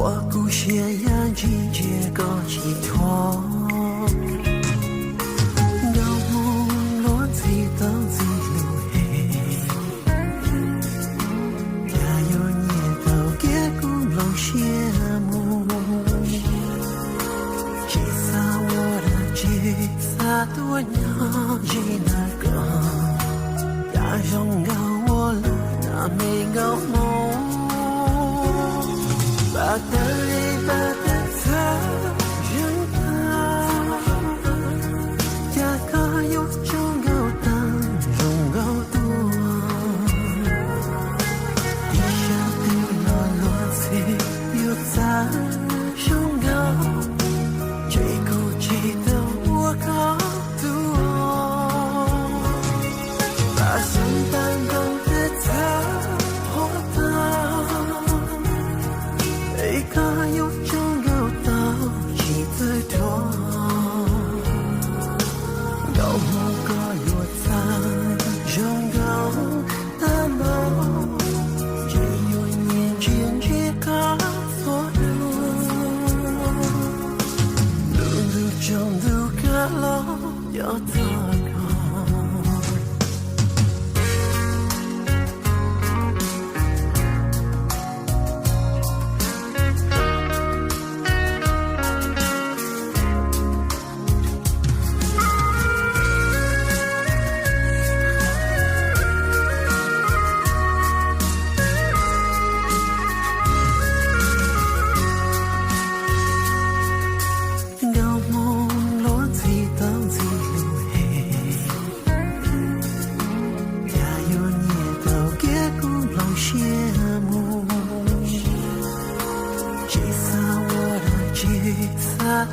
我不屑眼睛结构寄托，高梦落地当自路黑，家有年头给古老羡慕，其实我的吉他多鸟几那个，呀让高我路那没高梦。把的泪把的他人啊，呀个有种高当种高度，地下的落落水有在胸高，追古记得我高度，把心当中的他活到。一个有种高到几次多，高梦个有在种高的梦，只有年间这个所路，路中路个路要怎个？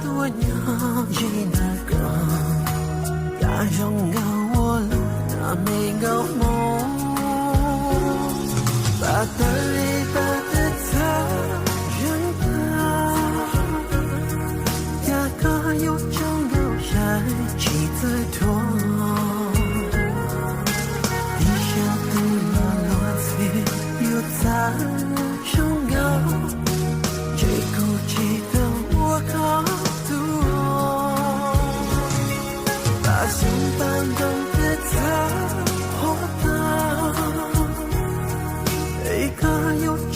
多鸟几那个，呀让高我路那没高梦，把的泪把的他人啊，呀个有种高山几次多，地下的落落水有在胸高，追古记得我高。心般中的他活到一个有着